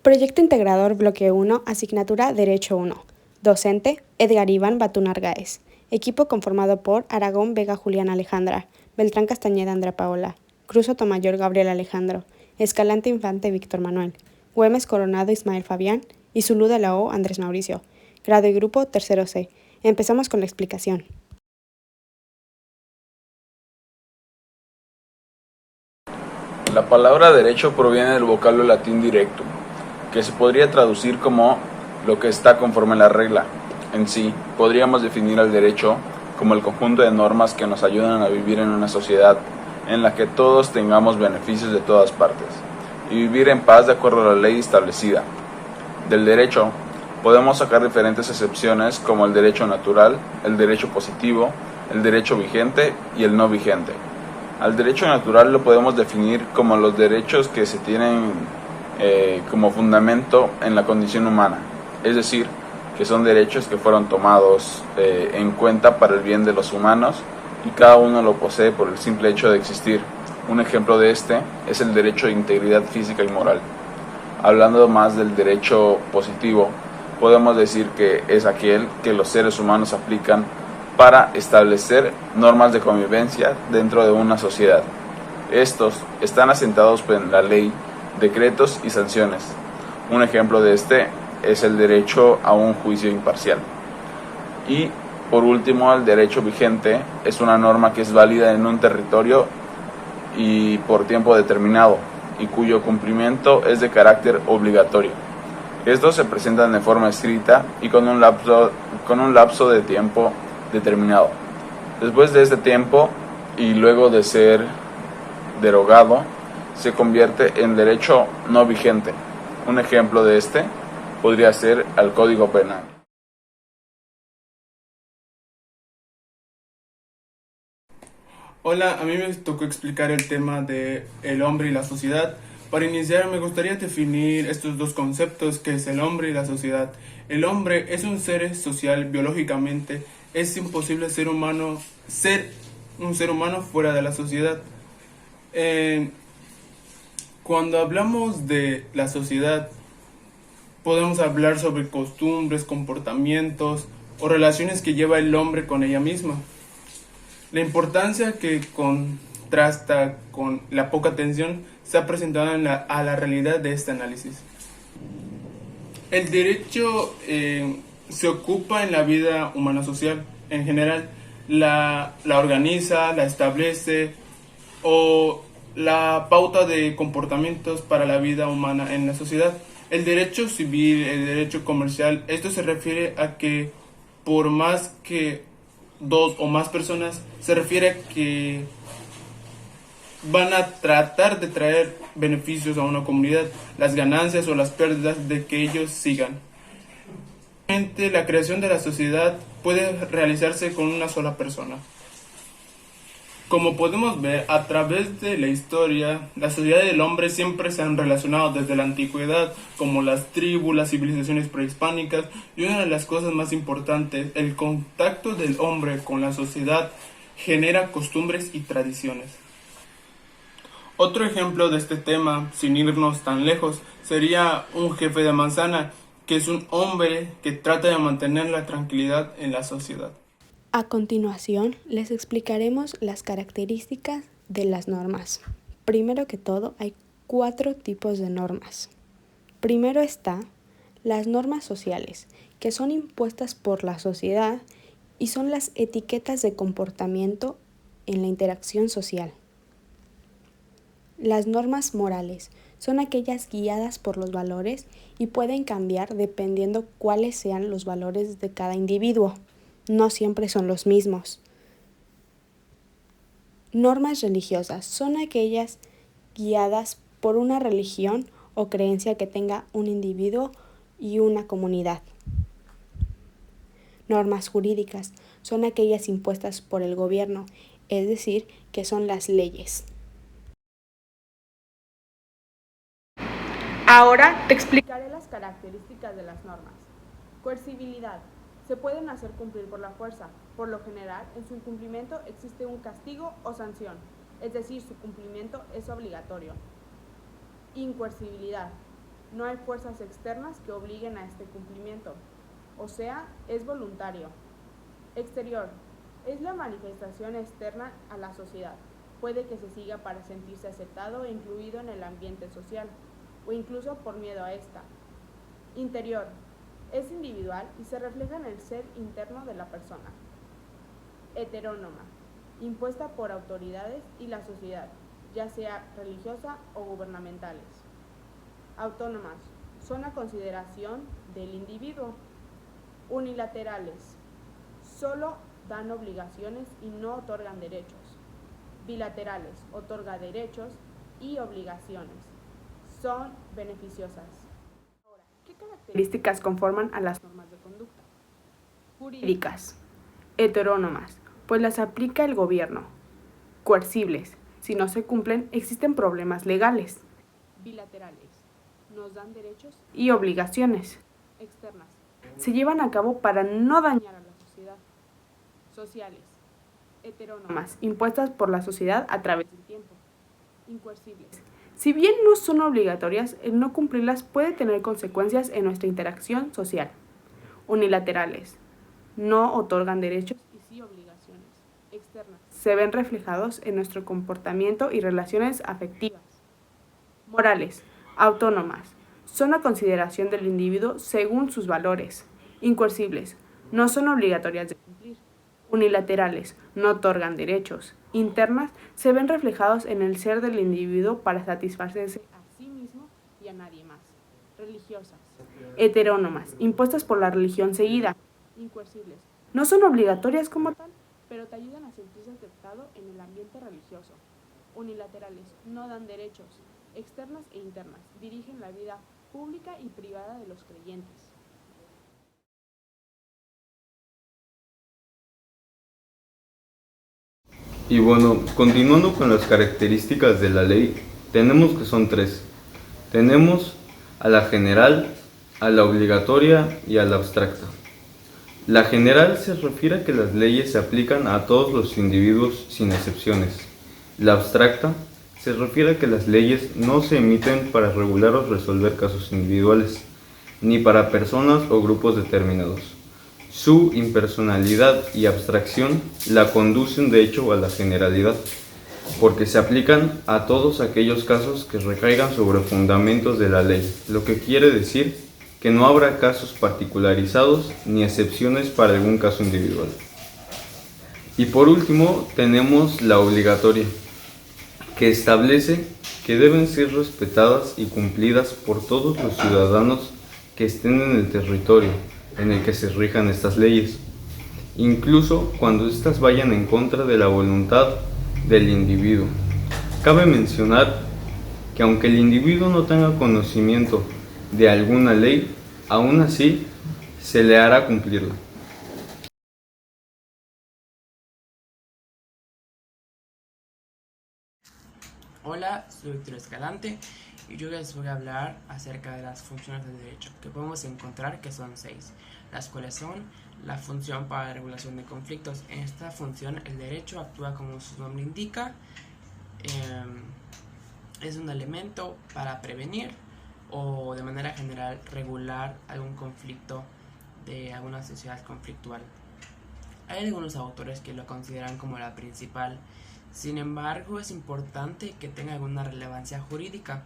Proyecto Integrador Bloque 1, Asignatura Derecho 1. Docente, Edgar Iván Batún Argáez. Equipo conformado por Aragón Vega Julián Alejandra, Beltrán Castañeda Andrea Paola, Cruz Sotomayor Gabriel Alejandro, Escalante Infante Víctor Manuel, Güemes Coronado Ismael Fabián y Zulú de la O Andrés Mauricio. Grado y grupo tercero C. Empezamos con la explicación. La palabra derecho proviene del vocablo latín directum, que se podría traducir como lo que está conforme a la regla. En sí, podríamos definir al derecho como el conjunto de normas que nos ayudan a vivir en una sociedad en la que todos tengamos beneficios de todas partes y vivir en paz de acuerdo a la ley establecida. Del derecho podemos sacar diferentes excepciones como el derecho natural, el derecho positivo, el derecho vigente y el no vigente. Al derecho natural lo podemos definir como los derechos que se tienen como fundamento en la condición humana, es decir, que son derechos que fueron tomados en cuenta para el bien de los humanos y cada uno lo posee por el simple hecho de existir. Un ejemplo de este es el derecho de integridad física y moral. Hablando más del derecho positivo, podemos decir que es aquel que los seres humanos aplican para establecer normas de convivencia dentro de una sociedad. Estos están asentados en la ley, decretos y sanciones. Un ejemplo de este es el derecho a un juicio imparcial. Y por último, el derecho vigente es una norma que es válida en un territorio y por tiempo determinado y cuyo cumplimiento es de carácter obligatorio. Estos se presentan de forma escrita y con un lapso de tiempo determinado. Después de este tiempo y luego de ser derogado, se convierte en derecho no vigente. Un ejemplo de este podría ser el Código Penal. Hola, a mí me tocó explicar el tema de el hombre y la sociedad. Para iniciar, me gustaría definir estos dos conceptos, que es el hombre y la sociedad. El hombre es un ser social biológicamente. Es imposible ser un ser humano fuera de la sociedad. Cuando hablamos de la sociedad, podemos hablar sobre costumbres, comportamientos o relaciones que lleva el hombre con ella misma. La importancia que contrasta con la poca atención se ha presentado a la realidad de este análisis. El derecho se ocupa en la vida humana social en general, la organiza, la establece o la pauta de comportamientos para la vida humana en la sociedad. El derecho civil, el derecho comercial, esto se refiere a que por más que dos o más personas, se refiere a que van a tratar de traer beneficios a una comunidad, las ganancias o las pérdidas de que ellos sigan. La creación de la sociedad puede realizarse con una sola persona. Como podemos ver, a través de la historia, la sociedad y el hombre siempre se han relacionado desde la antigüedad, como las tribus, las civilizaciones prehispánicas, y una de las cosas más importantes, el contacto del hombre con la sociedad genera costumbres y tradiciones. Otro ejemplo de este tema, sin irnos tan lejos, sería un jefe de manzana, que es un hombre que trata de mantener la tranquilidad en la sociedad. A continuación, les explicaremos las características de las normas. Primero que todo, hay 4 tipos de normas. Primero está las normas sociales, que son impuestas por la sociedad y son las etiquetas de comportamiento en la interacción social. Las normas morales son aquellas guiadas por los valores y pueden cambiar dependiendo cuáles sean los valores de cada individuo. No siempre son los mismos. Normas religiosas son aquellas guiadas por una religión o creencia que tenga un individuo y una comunidad. Normas jurídicas son aquellas impuestas por el gobierno, es decir, que son las leyes. Ahora te explicaré las características de las normas. Coercibilidad. Se pueden hacer cumplir por la fuerza. Por lo general, en su incumplimiento existe un castigo o sanción, es decir, su cumplimiento es obligatorio. Incoercibilidad. No hay fuerzas externas que obliguen a este cumplimiento, o sea, es voluntario. Exterior. Es la manifestación externa a la sociedad. Puede que se siga para sentirse aceptado e incluido en el ambiente social, o incluso por miedo a esta. Interior. Es individual y se refleja en el ser interno de la persona. Heterónoma. Impuesta por autoridades y la sociedad, ya sea religiosa o gubernamentales. Autónomas. Son a consideración del individuo. Unilaterales. Solo dan obligaciones y no otorgan derechos. Bilaterales. Otorga derechos y obligaciones. Son beneficiosas. Ahora, ¿qué características conforman a las normas de conducta? Jurídicas. Heterónomas, pues las aplica el gobierno. Coercibles. Si no se cumplen, existen problemas legales. Bilaterales. Nos dan derechos y obligaciones. Externas. Se llevan a cabo para no dañar a la sociedad. Sociales. Heterónomas, impuestas por la sociedad a través del tiempo. Incoercibles. Si bien no son obligatorias, el no cumplirlas puede tener consecuencias en nuestra interacción social. Unilaterales. No otorgan derechos y sí obligaciones. Externas. Se ven reflejados en nuestro comportamiento y relaciones afectivas. Morales. Autónomas. Son a consideración del individuo según sus valores. Incoercibles. No son obligatorias de cumplir. Unilaterales. No otorgan derechos. Internas. Se ven reflejados en el ser del individuo para satisfacerse a sí mismo y a nadie más. Religiosas. Heterónomas. Impuestas por la religión seguida. Incoercibles. No son obligatorias como tal, pero te ayudan a sentirse aceptado en el ambiente religioso. Unilaterales. No dan derechos. Externas e internas. Dirigen la vida pública y privada de los creyentes. Y bueno, continuando con las características de la ley, tenemos que son tres. Tenemos a la general, a la obligatoria y a la abstracta. La general se refiere a que las leyes se aplican a todos los individuos sin excepciones. La abstracta se refiere a que las leyes no se emiten para regular o resolver casos individuales, ni para personas o grupos determinados. Su impersonalidad y abstracción la conducen de hecho a la generalidad, porque se aplican a todos aquellos casos que recaigan sobre fundamentos de la ley, lo que quiere decir que no habrá casos particularizados ni excepciones para algún caso individual. Y por último tenemos la obligatoria, que establece que deben ser respetadas y cumplidas por todos los ciudadanos que estén en el territorio en el que se rijan estas leyes, incluso cuando éstas vayan en contra de la voluntad del individuo. Cabe mencionar que aunque el individuo no tenga conocimiento de alguna ley, aún así se le hará cumplirla. Hola, soy Víctor Escalante y yo les voy a hablar acerca de las funciones del derecho, que podemos encontrar que son 6, las cuales son la función para la regulación de conflictos. En esta función el derecho actúa como su nombre indica, es un elemento para prevenir o de manera general regular algún conflicto de alguna sociedad conflictual. Hay algunos autores que lo consideran como la principal. Sin embargo, es importante que tenga alguna relevancia jurídica.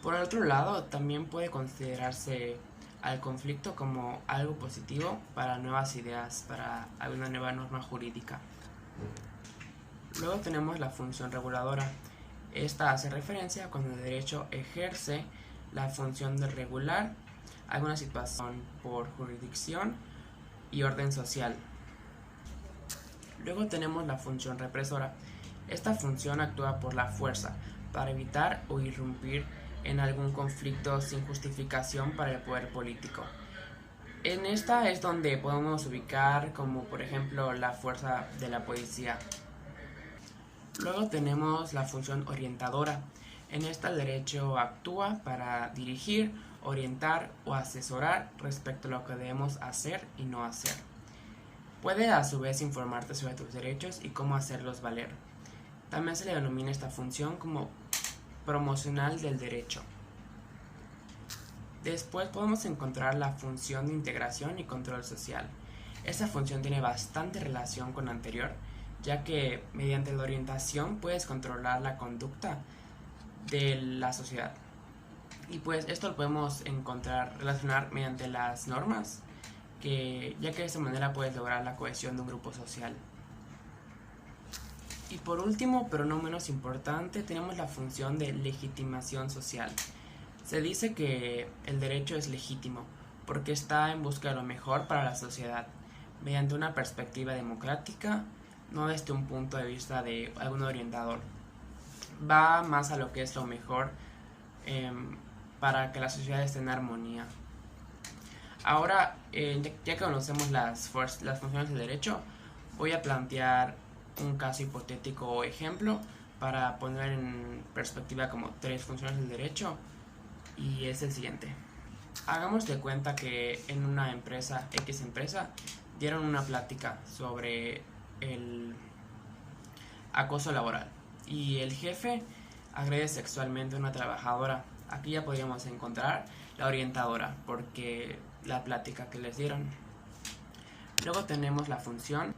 Por otro lado, también puede considerarse al conflicto como algo positivo para nuevas ideas, para alguna nueva norma jurídica. Luego tenemos la función reguladora. Esta hace referencia cuando el derecho ejerce la función de regular alguna situación por jurisdicción y orden social. Luego tenemos la función represora. Esta función actúa por la fuerza para evitar o irrumpir en algún conflicto sin justificación para el poder político. En esta es donde podemos ubicar como por ejemplo la fuerza de la policía. Luego tenemos la función orientadora. En esta el derecho actúa para dirigir, orientar o asesorar respecto a lo que debemos hacer y no hacer. Puede a su vez informarte sobre tus derechos y cómo hacerlos valer. También se le denomina esta función como promocional del derecho. Después podemos encontrar la función de integración y control social. Esta función tiene bastante relación con la anterior, ya que mediante la orientación puedes controlar la conducta de la sociedad. Y pues esto lo podemos relacionar mediante las normas, ya que de esta manera puedes lograr la cohesión de un grupo social. Y por último, pero no menos importante, tenemos la función de legitimación social. Se dice que el derecho es legítimo porque está en busca de lo mejor para la sociedad, mediante una perspectiva democrática, no desde un punto de vista de algún orientador. Va más a lo que es lo mejor para que la sociedad esté en armonía. Ahora, ya que conocemos las funciones del derecho, voy a plantear un caso hipotético o ejemplo para poner en perspectiva como 3 funciones del derecho, y es el siguiente. Hagamos de cuenta que en una empresa, X empresa, dieron una plática sobre el acoso laboral y el jefe agrede sexualmente a una trabajadora. Aquí ya podríamos encontrar la orientadora porque la plática que les dieron. Luego tenemos la función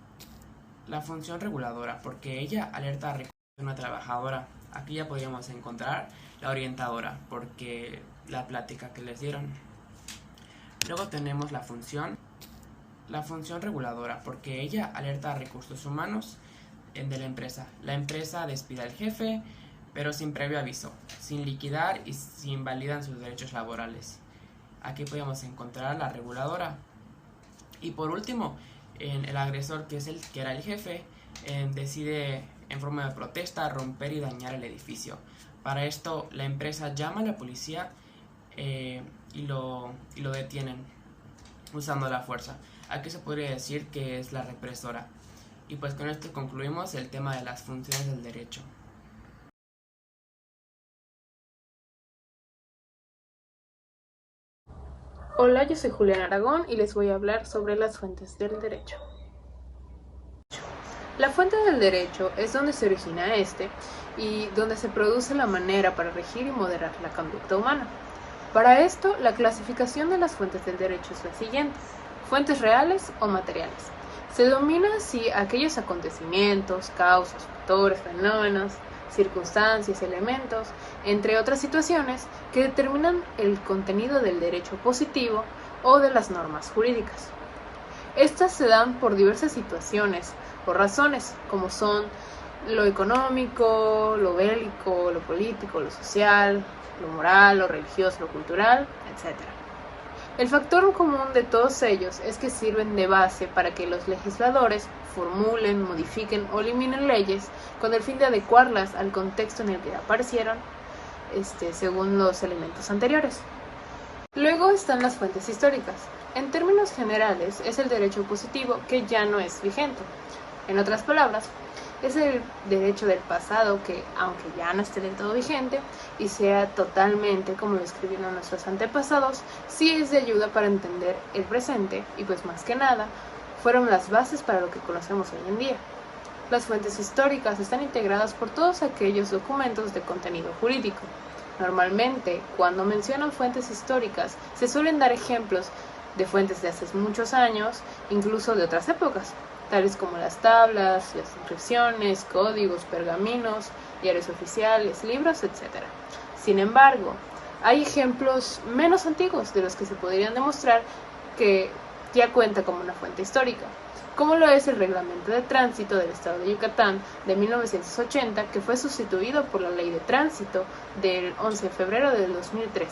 reguladora porque ella alerta a recursos de una trabajadora. Aquí ya podríamos encontrar la orientadora porque la plática que les dieron. Luego tenemos la función reguladora porque ella alerta a recursos humanos de la empresa. La empresa despide al jefe, pero sin previo aviso, sin liquidar y sin invalidan sus derechos laborales. Aquí podemos encontrar la reguladora. Y por último, el agresor, que era el jefe, decide en forma de protesta romper y dañar el edificio. Para esto la empresa llama a la policía y lo detienen usando la fuerza. Aquí se podría decir que es la represora. Y pues con esto concluimos el tema de las funciones del derecho. Hola, yo soy Julián Aragón y les voy a hablar sobre las fuentes del derecho. La fuente del derecho es donde se origina y donde se produce la manera para regir y moderar la conducta humana. Para esto, la clasificación de las fuentes del derecho es la siguiente: fuentes reales o materiales. Se denomina así aquellos acontecimientos, causas, factores, fenómenos, circunstancias, elementos, entre otras situaciones que determinan el contenido del derecho positivo o de las normas jurídicas. Estas se dan por diversas situaciones o razones, como son lo económico, lo bélico, lo político, lo social, lo moral, lo religioso, lo cultural, etc. El factor común de todos ellos es que sirven de base para que los legisladores formulen, modifiquen o eliminen leyes con el fin de adecuarlas al contexto en el que aparecieron, según los elementos anteriores. Luego están las fuentes históricas. En términos generales, es el derecho positivo que ya no es vigente. En otras palabras, es el derecho del pasado que, aunque ya no esté del todo vigente y sea totalmente como lo escribieron nuestros antepasados, sí es de ayuda para entender el presente y pues más que nada, fueron las bases para lo que conocemos hoy en día. Las fuentes históricas están integradas por todos aquellos documentos de contenido jurídico. Normalmente, cuando mencionan fuentes históricas, se suelen dar ejemplos de fuentes de hace muchos años, incluso de otras épocas, tales como las tablas, las inscripciones, códigos, pergaminos, diarios oficiales, libros, etc. Sin embargo, hay ejemplos menos antiguos de los que se podrían demostrar que ya cuenta como una fuente histórica, como lo es el Reglamento de Tránsito del Estado de Yucatán de 1980, que fue sustituido por la Ley de Tránsito del 11 de febrero del 2013.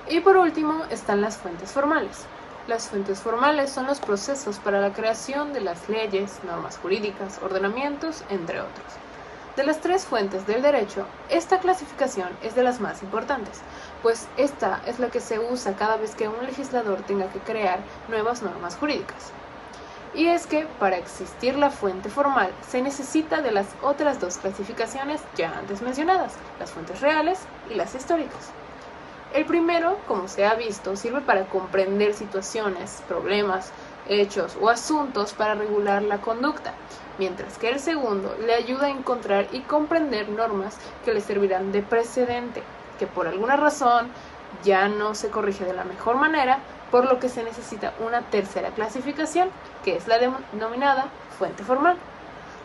Y por último están las fuentes formales. Las fuentes formales son los procesos para la creación de las leyes, normas jurídicas, ordenamientos, entre otros. De las 3 fuentes del derecho, esta clasificación es de las más importantes, pues esta es la que se usa cada vez que un legislador tenga que crear nuevas normas jurídicas. Y es que para existir la fuente formal se necesita de las otras 2 clasificaciones ya antes mencionadas, las fuentes reales y las históricas. El primero, como se ha visto, sirve para comprender situaciones, problemas, hechos o asuntos para regular la conducta, mientras que el segundo le ayuda a encontrar y comprender normas que le servirán de precedente. que por alguna razón ya no se corrige de la mejor manera, por lo que se necesita una tercera clasificación, que es la denominada fuente formal.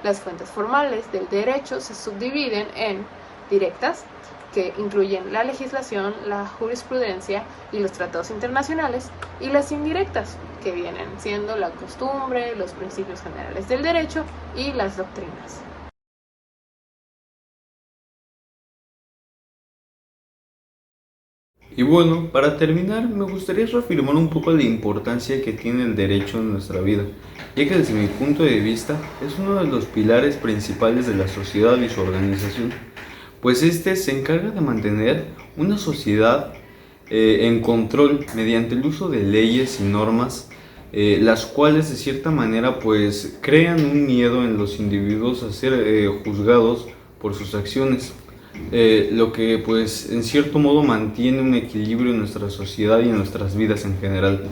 Las fuentes formales del derecho se subdividen en directas, que incluyen la legislación, la jurisprudencia y los tratados internacionales, y las indirectas, que vienen siendo la costumbre, los principios generales del derecho y las doctrinas. Y bueno, para terminar, me gustaría reafirmar un poco la importancia que tiene el derecho en nuestra vida, ya que desde mi punto de vista es uno de los pilares principales de la sociedad y su organización, pues este se encarga de mantener una sociedad en control mediante el uso de leyes y normas, las cuales de cierta manera pues crean un miedo en los individuos a ser juzgados por sus acciones. Lo que pues en cierto modo mantiene un equilibrio en nuestra sociedad y en nuestras vidas en general.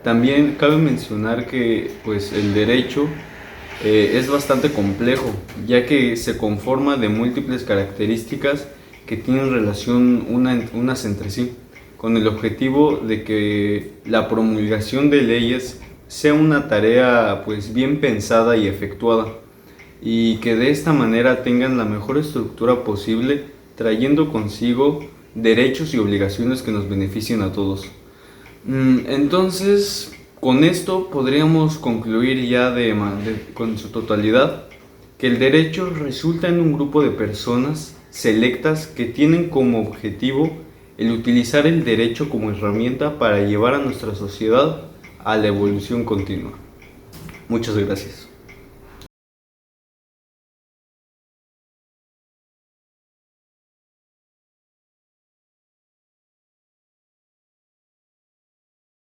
También cabe mencionar que pues el derecho es bastante complejo, ya que se conforma de múltiples características que tienen relación unas entre sí, con el objetivo de que la promulgación de leyes sea una tarea pues bien pensada y efectuada, y que de esta manera tengan la mejor estructura posible, trayendo consigo derechos y obligaciones que nos beneficien a todos. Entonces, con esto podríamos concluir ya con su totalidad que el derecho resulta en un grupo de personas selectas que tienen como objetivo el utilizar el derecho como herramienta para llevar a nuestra sociedad a la evolución continua. Muchas gracias.